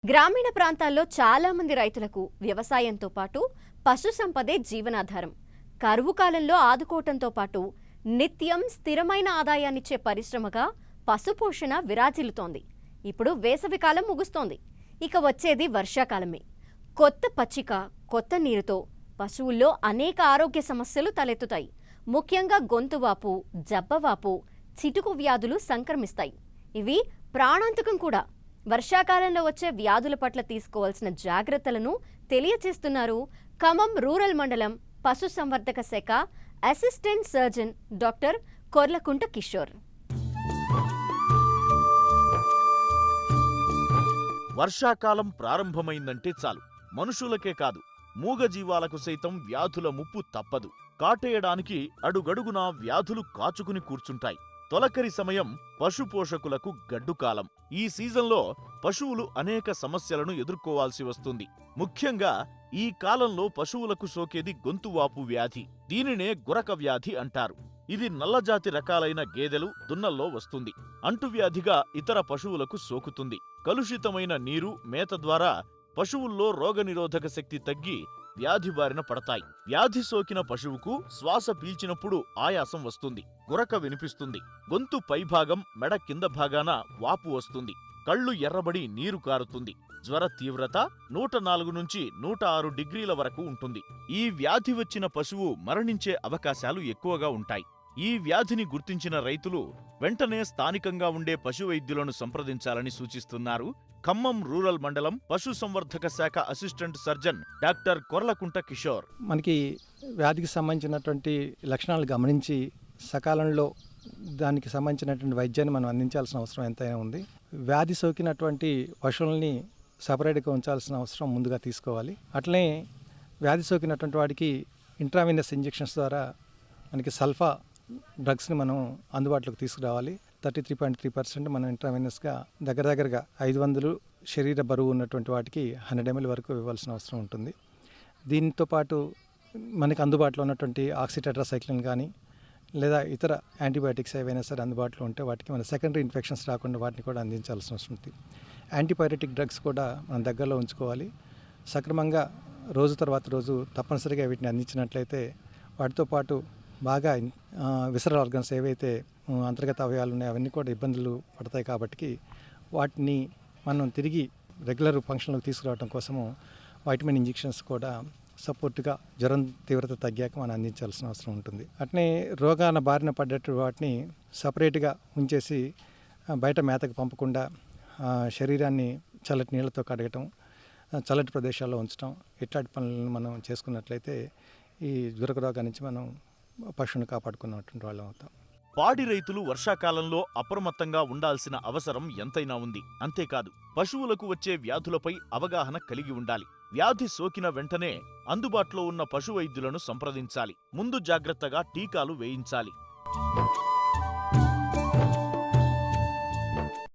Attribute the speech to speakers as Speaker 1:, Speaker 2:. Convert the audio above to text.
Speaker 1: గ్రామీణ ప్రాంతాల్లో చాలా మంది రైతులకు వ్యవసాయంతో పాటు పశు సంపదే జీవనాధారం. కరువు కాలంలో ఆదుకోవటంతో పాటు నిత్యం స్థిరమైన ఆదాయాన్నిచ్చే పరిశ్రమగా పశుపోషణ విరాజిల్లుతోంది. ఇప్పుడు వేసవికాలం ముగుస్తోంది. ఇక వచ్చేది వర్షాకాలమే. కొత్త పచ్చిక, కొత్త నీరుతో పశువుల్లో అనేక ఆరోగ్య సమస్యలు తలెత్తుతాయి. ముఖ్యంగా గొంతువాపు, జబ్బవాపు, చిటుకు వ్యాధులు సంక్రమిస్తాయి. ఇవి ప్రాణాంతకం కూడా. వర్షాకాలంలో వచ్చే వ్యాధుల పట్ల తీసుకోవాల్సిన జాగ్రత్తలను తెలియచేస్తున్నారు ఖమ్మం రూరల్ మండలం పశు సంవర్ధక శాఖ assistant surgeon doctor Korlakunta Kishore.
Speaker 2: వర్షాకాలం ప్రారంభమైందంటే చాలు, మనుషులకే కాదు మూగజీవాలకు సైతం వ్యాధుల ముప్పు తప్పదు. కాటేయడానికి అడుగడుగునా వ్యాధులు కాచుకుని కూర్చుంటాయి. తొలకరి సమయం పశుపోషకులకు గడ్డుకాలం. ఈ సీజన్లో పశువులు అనేక సమస్యలను ఎదుర్కోవాల్సి వస్తుంది. ముఖ్యంగా ఈ కాలంలో పశువులకు సోకేది గొంతువాపు వ్యాధి. దీనినే గురక వ్యాధి అంటారు. ఇది నల్లజాతి రకాలైన గేదెలు, దున్నల్లో వస్తుంది. అంటువ్యాధిగా ఇతర పశువులకు సోకుతుంది. కలుషితమైన నీరు, మేత ద్వారా పశువుల్లో రోగనిరోధక శక్తి తగ్గి వ్యాధి బారిన పడతాయి. వ్యాధి సోకిన పశువుకు శ్వాస పీల్చినప్పుడు ఆయాసం వస్తుంది, గురక వినిపిస్తుంది. గొంతు పైభాగం, మెడ కింద భాగాన వాపు వస్తుంది. కళ్ళు ఎర్రబడి నీరు కారుతుంది. జ్వర తీవ్రత 104 నుంచి 106 డిగ్రీల వరకు ఉంటుంది. ఈ వ్యాధి వచ్చిన పశువు మరణించే అవకాశాలు ఎక్కువగా ఉంటాయి. ఈ వ్యాధిని గుర్తించిన రైతులు వెంటనే స్థానికంగా ఉండే పశు వైద్యులను సంప్రదించాలని సూచిస్తున్నారు ఖమ్మం రూరల్ మండలం పశు సంవర్ధక శాఖ assistant surgeon doctor Korlakunta Kishore.
Speaker 3: మనకి వ్యాధికి సంబంధించినటువంటి లక్షణాలు గమనించి సకాలంలో దానికి సంబంధించినటువంటి వైద్యాన్ని మనం అందించాల్సిన అవసరం ఎంతైనా ఉంది. వ్యాధి సోకినటువంటి పశువుల్ని సపరేట్గా ఉంచాల్సిన అవసరం ముందుగా తీసుకోవాలి. అట్లనే వ్యాధి సోకినటువంటి వాడికి ఇంట్రావీనస్ ఇంజెక్షన్స్ ద్వారా మనకి సల్ఫా డ్రగ్స్ని మనం అందుబాటులోకి తీసుకురావాలి. 33.3% మనం ఇంట్రావీనస్గా దగ్గరగా 500 శరీర బరువు ఉన్నటువంటి వాటికి 100 ml వరకు ఇవ్వాల్సిన అవసరం ఉంటుంది. దీంతో పాటు మనకి అందుబాటులో ఉన్నటువంటి ఆక్సిటెట్రాసైక్లిన్ కానీ లేదా ఇతర యాంటీబయాటిక్స్ ఏవైనా సరే అందుబాటులో ఉంటే వాటికి మన సెకండరీ ఇన్ఫెక్షన్స్ రాకుండా వాటిని కూడా అందించాల్సిన అవసరం ఉంది. యాంటీపైరెటిక్ డ్రగ్స్ కూడా మనం దగ్గరలో ఉంచుకోవాలి. సక్రమంగా రోజు తర్వాత రోజు తప్పనిసరిగా వీటిని అందించినట్లయితే వాటితో పాటు బాగా విసరల్ ఆర్గన్స్ ఏవైతే అంతర్గత అవయవాలు ఉన్నాయో అవన్నీ కూడా ఇబ్బందులు పడతాయి. కాబట్టి వాటిని మనం తిరిగి రెగ్యులర్ ఫంక్షన్లోకి తీసుకురావడం కోసము వైటమిన్ ఇంజెక్షన్స్ కూడా సపోర్ట్గా జ్వరం తీవ్రత తగ్గాక మనం అందించాల్సిన అవసరం ఉంటుంది. అట్నే రోగాన బారిన పడ్డట్టు వాటిని సపరేట్గా ఉంచేసి బయట మేతకు పంపకుండా శరీరాన్ని చల్లటి నీళ్ళతో కడగటం, చల్లటి ప్రదేశాల్లో ఉంచడం, ఇట్లాంటి పనులను మనం చేసుకున్నట్లయితే ఈ గురక రోగాల నుంచి మనం పశువుని కాపాడుకున్నటువంటి వాళ్ళం అవుతాం.
Speaker 2: పాడి రైతులు వర్షాకాలంలో అప్రమత్తంగా ఉండాల్సిన అవసరం ఎంతైనా ఉంది. అంతేకాదు, పశువులకు వచ్చే వ్యాధులపై అవగాహన కలిగి ఉండాలి. వ్యాధి సోకిన వెంటనే అందుబాటులో ఉన్న పశు వైద్యులను సంప్రదించాలి. ముందు జాగ్రత్తగా టీకాలు వేయించాలి.